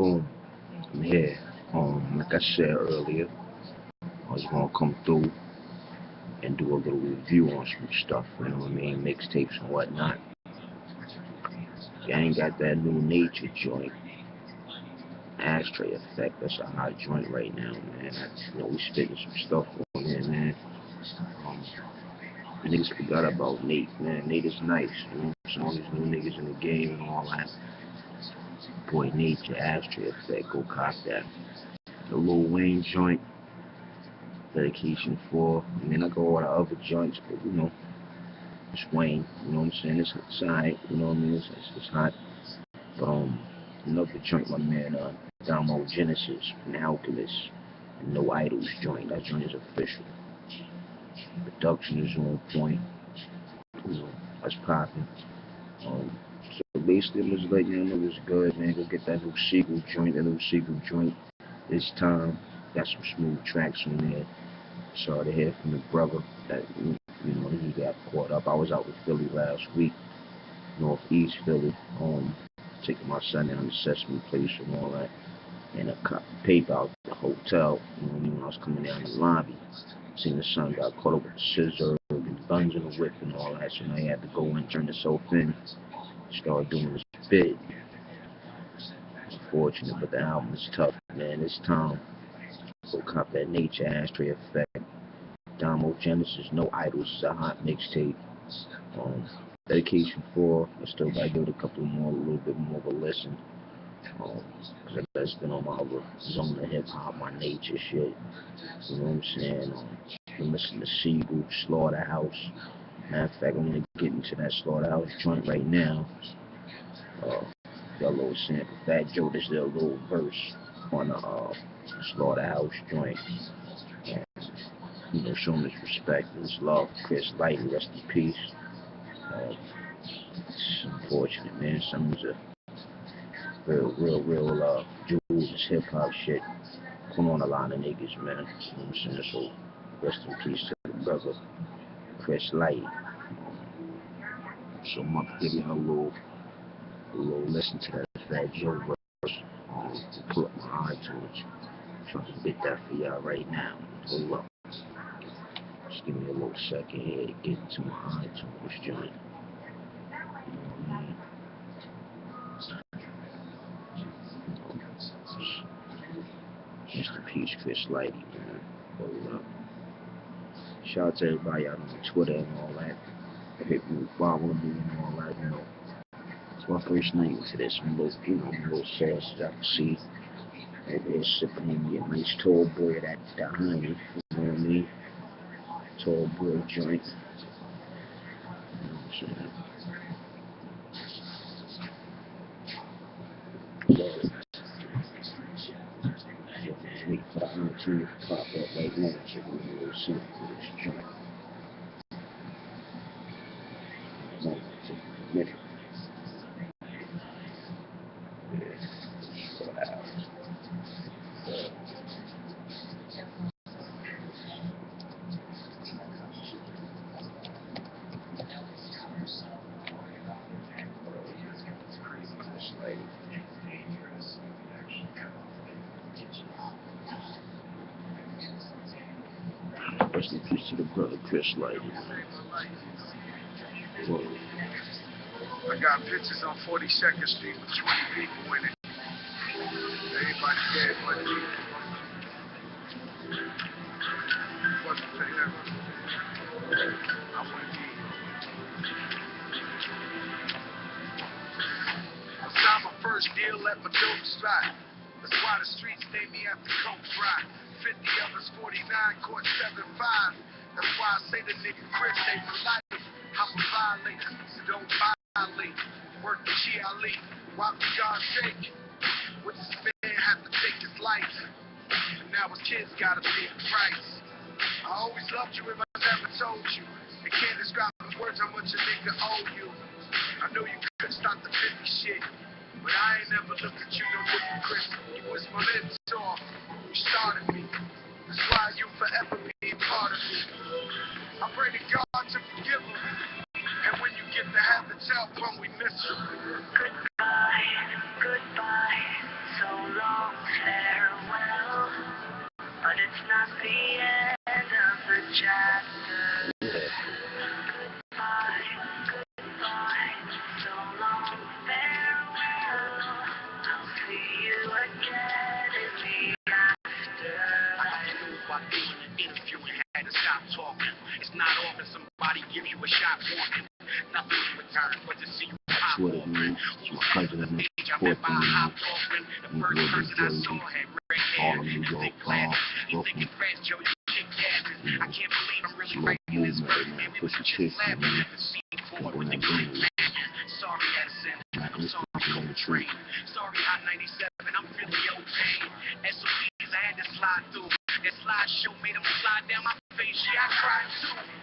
Boom. I'm here. Like I said earlier, I was gonna come through and do a little review on some stuff, you know what I mean? Mixtapes and whatnot. I ain't got that new Nature joint. Ashtray Effect. That's a hot joint right now, man. We spitting some stuff on there, man. Niggas forgot about Nate, man. Nate is nice, you know. Some of these new niggas in the game and all that. Boy, Nature, Ashtray Effect, go cop that. The Lil Wayne joint, dedication for. I mean, I go all the other joints, but it's Wayne. You know what I'm saying? It's alright. You know what I mean? It's hot. But another joint, my man, Damo Genesis, and Alchemist, and No Idols joint. That joint is official. Production is on point. That's popping. So basically, I'm just letting y'all know it's good, man. Go get that new sigel joint. That new sigel joint. This time, got some smooth tracks on there. Sorry to hear from the brother that he got caught up. I was out with Philly last week, Northeast Philly, taking my son down to Sesame Place and all that, and I paid out the hotel. When I was coming down the lobby, seen the son got caught up with the scissor and guns in the whip and all that, so now he had to go and turn himself in, start doing his bid. Unfortunate, but the album is tough, man. It's time. Go cop that Nature, Ashtray Effect. Damo Genesis, No Idols is a hot mixtape. Dedication for. I still gotta give it a little bit more of a listen. Cause that's been on my other zone of hip hop, my nature shit. You know what I'm saying? Been listening to Sigel, Slaughterhouse. Matter of fact, I'm gonna get into that Slaughterhouse joint right now. Got a little sample. Fat Joe, this is a little verse on the Slaughterhouse joint. Showing his respect and his love. Chris Lighty, rest in peace. It's unfortunate, man. Some of the real jewels, this hip hop shit. Come on, a lot of niggas, man. You know what I'm saying? So, rest in peace to the brother, Chris Lighty. So, I'm gonna give you a little listen to that Fat Joe verse. Pull up my iTunes. Trying to get that for y'all right now. Hold up. Just give me a little second here to get into my iTunes joint. Rest in peace, Chris Lighty, man. Hold up. Shout out to everybody out on Twitter and all that. Hit me, follow me and all that, It's my first night into this. I'm a little sad as I can see. Everybody's sipping on me a nice tall boy of that behind me. You know what I mean? Tall boy joint. You know what I'm saying? Wait for the opportunity to pop up right now. Check me a little sample of this joint. Minute. Rest in peace to the brother Chris Lighty. I got pictures on 42nd Street with 20 people in it. Everybody dead but me. Wasn't for him. I wouldn't be. I signed my first deal at my dope spot. That's why the streets named me after Coke Rock. 50 others, 49, caught 7-5. That's why I say the nigga Chris ain't my life. I'm a violator, so don't violate. Work the G.I.L.E. Why for God's sake? Would this man have to take his life? And now his kids gotta pay the price. I always loved you if I never told you. You can't describe in words how much a nigga owe you. I know you couldn't stop the 50 shit, but I ain't never looked at you no different, Chris. You was my mentor. You started me. That's why you forever be part of me. I pray to God to forgive him. And when you get to heaven, tell Plum we miss him. Goodbye, goodbye, so long. Nothing in return but to see you That's pop what off. it means. It's my cousin and the support for me. The first person I saw had red hair Harlem, New and York, thick glasses. You Brooklyn. thinking fast, Joe, you kick asses. I can't believe I'm really Slow writing this movement, verse, man. man. We Push was the just chick, laughing man. at the scene board People with the that Greek do it. man. Sorry, Edison. Like, I'm let's sorry, fucking on the Coltrane. tree. Sorry, Hot 97. I'm really okay. SOBs, I had to slide through. That slideshow made them slide down my face. Yeah, I cried too.